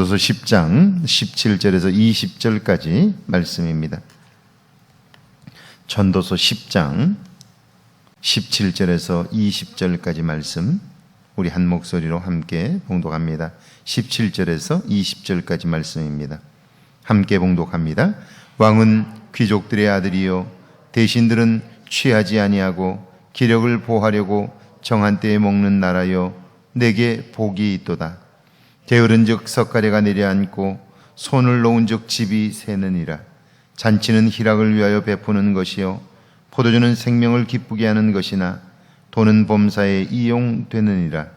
전도서 10장 17절에서 20절까지 말씀입니다. 전도서 10장 17절에서 20절까지 말씀, 우리 한 목소리로 함께 봉독합니다. 17절에서 20절까지 말씀입니다. 함께 봉독합니다. 왕은 귀족들의 아들이요 대신들은 취하지 아니하고 기력을 보하려고 정한 때에 먹는 나라여 내게 복이 있도다. 게으른즉 석가래가 내려앉고 손을 놓은즉 집이 새느니라. 잔치는 희락을 위하여 베푸는 것이요 포도주는 생명을 기쁘게 하는 것이나 돈은 범사에 이용되느니라.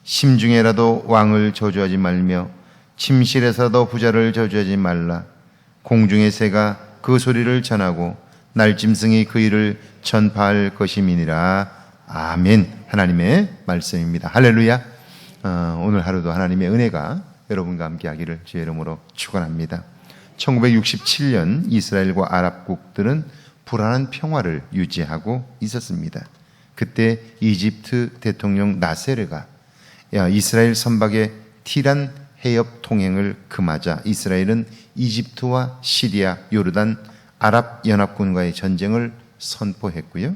심중에라도 왕을 저주하지 말며 침실에서도 부자를 저주하지 말라. 공중의 새가 그 소리를 전하고 날짐승이 그 일을 전파할 것임이니라. 아멘. 하나님의 말씀입니다. 할렐루야. 오늘 하루도 하나님의 은혜가 여러분과 함께 하기를 주의 이름으로 축원합니다. 1967년 이스라엘과 아랍국들은 불안한 평화를 유지하고 있었습니다. 그때 이집트 대통령 나세르가 이스라엘 선박의 티란 해협 통행을 금하자 이스라엘은 이집트와 시리아, 요르단, 아랍연합군과의 전쟁을 선포했고요.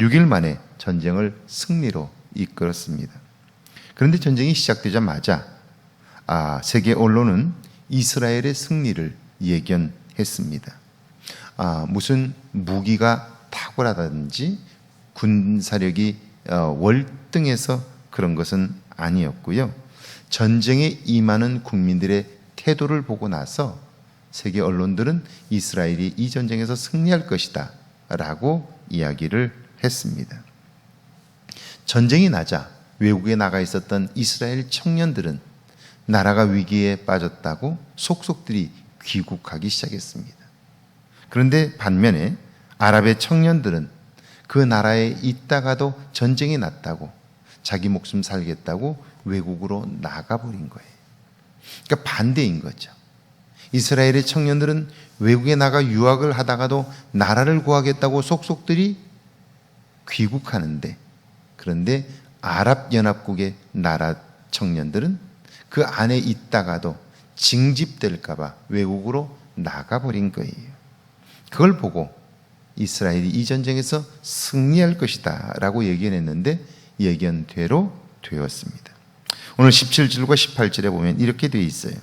6일 만에 전쟁을 승리로 이끌었습니다. 그런데 전쟁이 시작되자마자 세계 언론은 이스라엘의 승리를 예견했습니다. 무슨 무기가 탁월하다든지 군사력이 월등해서 그런 것은 아니었고요. 전쟁에 임하는 국민들의 태도를 보고 나서 세계 언론들은 이스라엘이 이 전쟁에서 승리할 것이다 라고 이야기를 했습니다. 전쟁이 나자 외국에 나가 있었던 이스라엘 청년들은 나라가 위기에 빠졌다고 속속들이 귀국하기 시작했습니다. 그런데 반면에 아랍의 청년들은 그 나라에 있다가도 전쟁이 났다고 자기 목숨 살겠다고 외국으로 나가버린 거예요. 그러니까 반대인 거죠. 이스라엘의 청년들은 외국에 나가 유학을 하다가도 나라를 구하겠다고 속속들이 귀국하는데, 그런데 아랍연합국의 나라 청년들은 그 안에 있다가도 징집될까봐 외국으로 나가버린 거예요. 그걸 보고 이스라엘이 이 전쟁에서 승리할 것이다 라고 예견했는데 예견대로 되었습니다. 오늘 17절과 18절에 보면 이렇게 되어 있어요.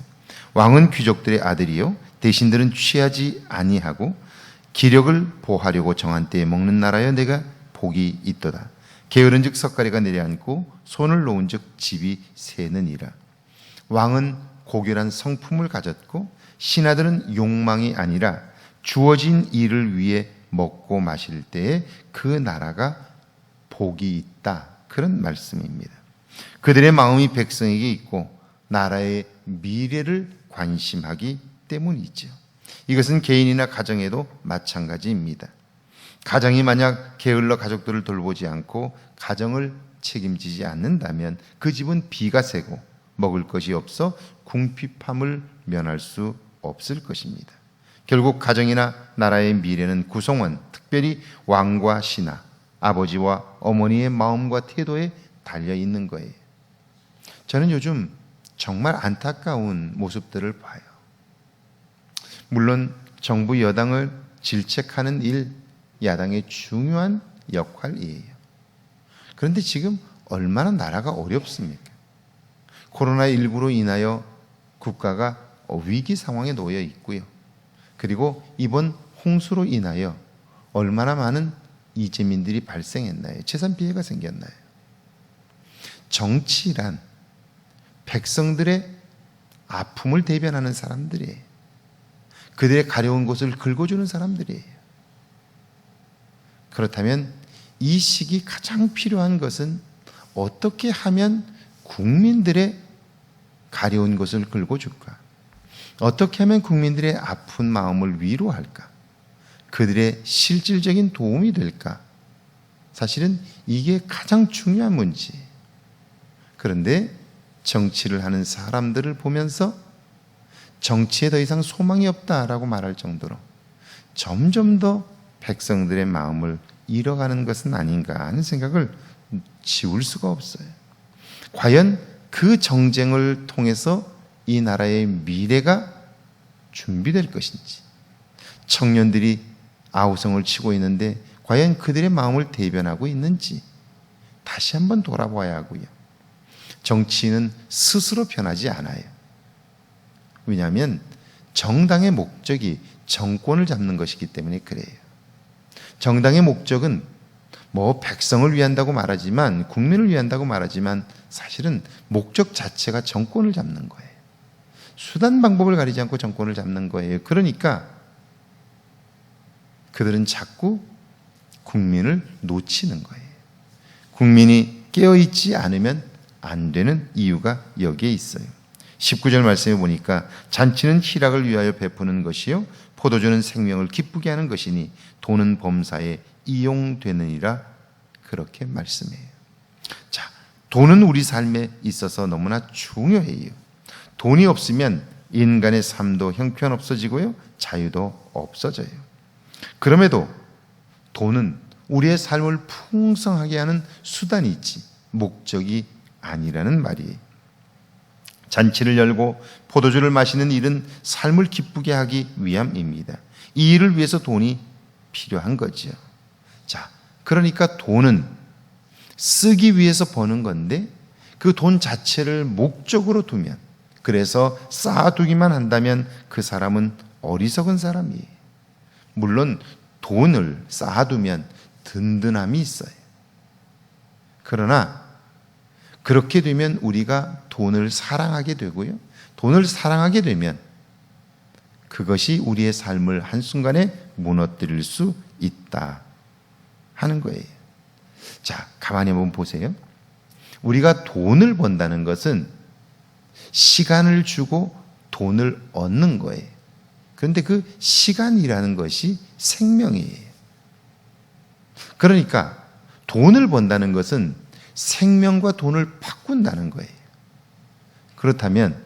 왕은 귀족들의 아들이요 대신들은 취하지 아니하고 기력을 보하려고 정한 때에 먹는 나라여 내가 복이 있도다. 게으른즉 석가래가 내려앉고 손을 놓은즉 집이 새느니라. 왕은 고결한 성품을 가졌고 신하들은 욕망이 아니라 주어진 일을 위해 먹고 마실 때에 그 나라가 복이 있다. 그런 말씀입니다. 그들의 마음이 백성에게 있고 나라의 미래를 관심하기 때문이죠. 이것은 개인이나 가정에도 마찬가지입니다. 가정이 만약 게을러 가족들을 돌보지 않고 가정을 책임지지 않는다면 그 집은 비가 새고 먹을 것이 없어 궁핍함을 면할 수 없을 것입니다. 결국 가정이나 나라의 미래는 구성원, 특별히 왕과 신하, 아버지와 어머니의 마음과 태도에 달려 있는 거예요. 저는 요즘 정말 안타까운 모습들을 봐요. 물론 정부 여당을 질책하는 일, 야당의 중요한 역할이에요. 그런데 지금 얼마나 나라가 어렵습니까? 코로나19로 인하여 국가가 위기 상황에 놓여 있고요. 그리고 이번 홍수로 인하여 얼마나 많은 이재민들이 발생했나요? 재산 피해가 생겼나요? 정치란 백성들의 아픔을 대변하는 사람들이에요. 그들의 가려운 곳을 긁어주는 사람들이에요. 그렇다면 이 시기 가장 필요한 것은 어떻게 하면 국민들의 가려운 것을 긁어줄까? 어떻게 하면 국민들의 아픈 마음을 위로할까? 그들의 실질적인 도움이 될까? 사실은 이게 가장 중요한 문제예요. 그런데 정치를 하는 사람들을 보면서 정치에 더 이상 소망이 없다라고 말할 정도로 점점 더 백성들의 마음을 잃어가는 것은 아닌가 하는 생각을 지울 수가 없어요. 과연 그 정쟁을 통해서 이 나라의 미래가 준비될 것인지, 청년들이 아우성을 치고 있는데 과연 그들의 마음을 대변하고 있는지 다시 한번 돌아봐야 하고요. 정치인은 스스로 변하지 않아요. 왜냐하면 정당의 목적이 정권을 잡는 것이기 때문에 그래요. 정당의 목적은 뭐 백성을 위한다고 말하지만, 국민을 위한다고 말하지만 사실은 목적 자체가 정권을 잡는 거예요. 수단 방법을 가리지 않고 정권을 잡는 거예요. 그러니까 그들은 자꾸 국민을 놓치는 거예요. 국민이 깨어있지 않으면 안 되는 이유가 여기에 있어요. 19절 말씀에 보니까 잔치는 희락을 위하여 베푸는 것이요 포도주는 생명을 기쁘게 하는 것이니 돈은 범사에 이용되느니라, 그렇게 말씀해요. 자, 돈은 우리 삶에 있어서 너무나 중요해요. 돈이 없으면 인간의 삶도 형편없어지고요, 자유도 없어져요. 그럼에도 돈은 우리의 삶을 풍성하게 하는 수단이지 목적이 아니라는 말이에요. 잔치를 열고 포도주를 마시는 일은 삶을 기쁘게 하기 위함입니다. 이 일을 위해서 돈이 필요한 거죠. 자, 그러니까 돈은 쓰기 위해서 버는 건데 그 돈 자체를 목적으로 두면, 그래서 쌓아두기만 한다면 그 사람은 어리석은 사람이에요. 물론 돈을 쌓아두면 든든함이 있어요. 그러나 그렇게 되면 우리가 돈을 사랑하게 되고요, 돈을 사랑하게 되면 그것이 우리의 삶을 한순간에 무너뜨릴 수 있다 하는 거예요. 자, 가만히 한번 보세요. 우리가 돈을 번다는 것은 시간을 주고 돈을 얻는 거예요. 그런데 그 시간이라는 것이 생명이에요. 그러니까 돈을 번다는 것은 생명과 돈을 바꾼다는 거예요. 그렇다면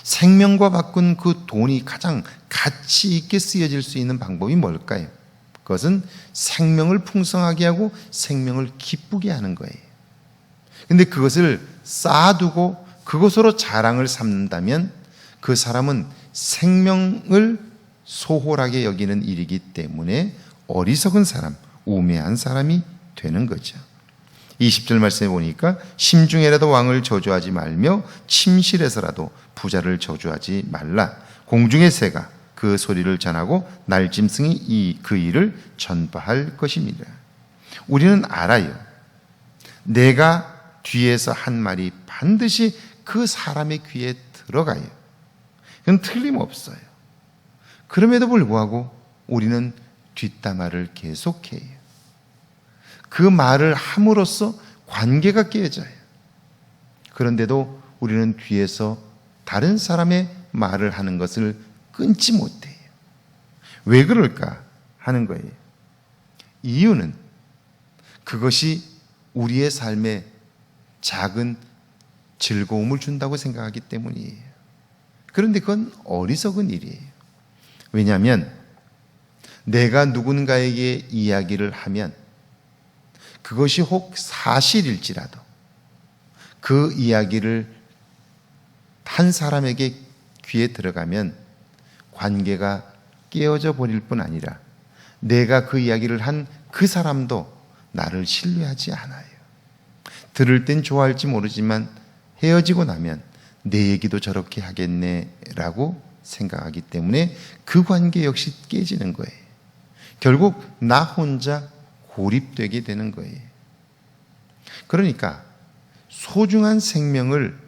생명과 바꾼 그 돈이 가장 가치 있게 쓰여질 수 있는 방법이 뭘까요? 그것은 생명을 풍성하게 하고 생명을 기쁘게 하는 거예요. 근데 그것을 쌓아두고 그것으로 자랑을 삼는다면 그 사람은 생명을 소홀하게 여기는 일이기 때문에 어리석은 사람, 우매한 사람이 되는 거죠. 20절 말씀에 보니까 심중에라도 왕을 저주하지 말며 침실에서라도 부자를 저주하지 말라. 공중의 새가 그 소리를 전하고 날짐승이 그 일을 전파할 것입니다. 우리는 알아요. 내가 뒤에서 한 말이 반드시 그 사람의 귀에 들어가요. 그건 틀림없어요. 그럼에도 불구하고 우리는 뒷담화를 계속해요. 그 말을 함으로써 관계가 깨져요. 그런데도 우리는 뒤에서 다른 사람의 말을 하는 것을 끊지 못해요. 왜 그럴까 하는 거예요. 이유는 그것이 우리의 삶에 작은 즐거움을 준다고 생각하기 때문이에요. 그런데 그건 어리석은 일이에요. 왜냐하면 내가 누군가에게 이야기를 하면 그것이 혹 사실일지라도 그 이야기를 한 사람에게 귀에 들어가면 관계가 깨어져 버릴 뿐 아니라 내가 그 이야기를 한 그 사람도 나를 신뢰하지 않아요. 들을 땐 좋아할지 모르지만 헤어지고 나면 내 얘기도 저렇게 하겠네라고 생각하기 때문에 그 관계 역시 깨지는 거예요. 결국 나 혼자 고립되게 되는 거예요. 그러니까 소중한 생명을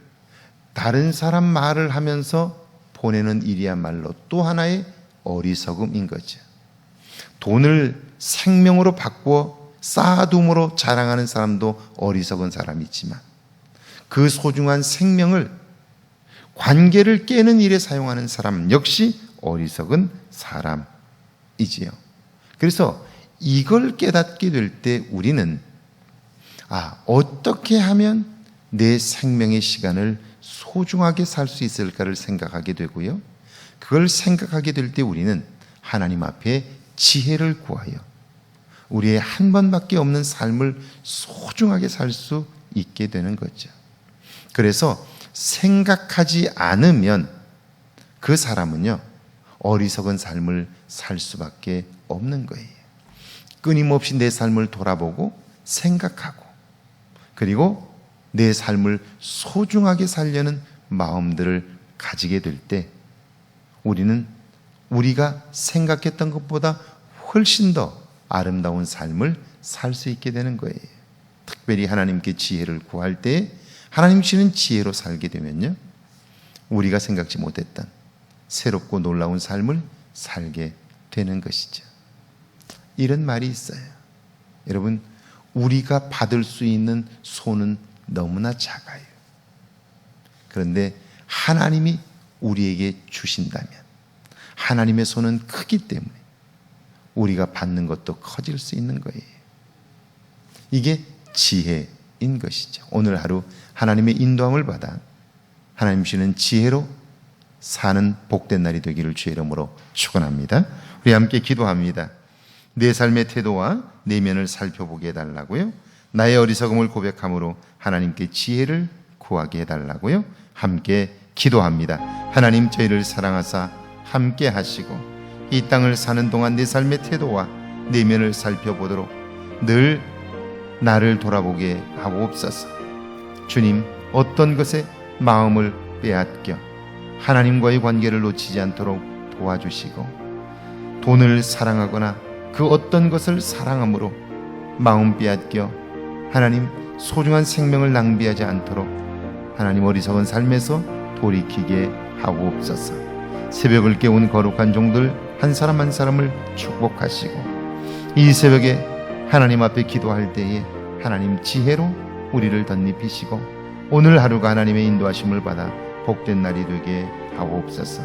다른 사람 말을 하면서 보내는 일이야말로 또 하나의 어리석음인 거죠. 돈을 생명으로 바꾸어 쌓아둠으로 자랑하는 사람도 어리석은 사람이지만 그 소중한 생명을 관계를 깨는 일에 사용하는 사람 역시 어리석은 사람이지요. 그래서 이걸 깨닫게 될 때 우리는 어떻게 하면 내 생명의 시간을 소중하게 살 수 있을까를 생각하게 되고요. 그걸 생각하게 될 때 우리는 하나님 앞에 지혜를 구하여 우리의 한 번밖에 없는 삶을 소중하게 살 수 있게 되는 거죠. 그래서 생각하지 않으면 그 사람은요, 어리석은 삶을 살 수밖에 없는 거예요. 끊임없이 내 삶을 돌아보고 생각하고, 그리고 내 삶을 소중하게 살려는 마음들을 가지게 될 때 우리는 우리가 생각했던 것보다 훨씬 더 아름다운 삶을 살 수 있게 되는 거예요. 특별히 하나님께 지혜를 구할 때 하나님 주시는 지혜로 살게 되면요, 우리가 생각지 못했던 새롭고 놀라운 삶을 살게 되는 것이죠. 이런 말이 있어요. 여러분, 우리가 받을 수 있는 손은 너무나 작아요. 그런데 하나님이 우리에게 주신다면 하나님의 손은 크기 때문에 우리가 받는 것도 커질 수 있는 거예요. 이게 지혜인 것이죠. 오늘 하루 하나님의 인도함을 받아 하나님 주시는 지혜로 사는 복된 날이 되기를 주의 이름으로 축원합니다. 우리 함께 기도합니다. 내 삶의 태도와 내면을 살펴보게 해달라고요. 나의 어리석음을 고백함으로 하나님께 지혜를 구하게 해달라고요. 함께 기도합니다. 하나님, 저희를 사랑하사 함께 하시고 이 땅을 사는 동안 내 삶의 태도와 내면을 살펴보도록 늘 나를 돌아보게 하옵소서. 주님, 어떤 것에 마음을 빼앗겨 하나님과의 관계를 놓치지 않도록 도와주시고, 돈을 사랑하거나 그 어떤 것을 사랑함으로 마음 빼앗겨 하나님 소중한 생명을 낭비하지 않도록 하나님 어리석은 삶에서 돌이키게 하옵소서. 새벽을 깨운 거룩한 종들 한 사람 한 사람을 축복하시고, 이 새벽에 하나님 앞에 기도할 때에 하나님 지혜로 우리를 덧입히시고 오늘 하루가 하나님의 인도하심을 받아 복된 날이 되게 하옵소서.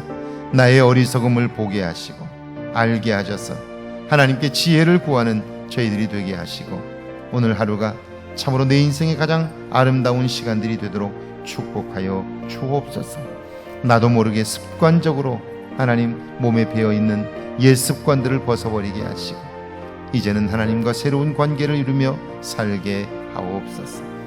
나의 어리석음을 보게 하시고 알게 하셔서 하나님께 지혜를 구하는 저희들이 되게 하시고, 오늘 하루가 참으로 내 인생의 가장 아름다운 시간들이 되도록 축복하여 주옵소서. 나도 모르게 습관적으로 하나님 몸에 배어있는 옛 습관들을 벗어버리게 하시고 이제는 하나님과 새로운 관계를 이루며 살게 하옵소서.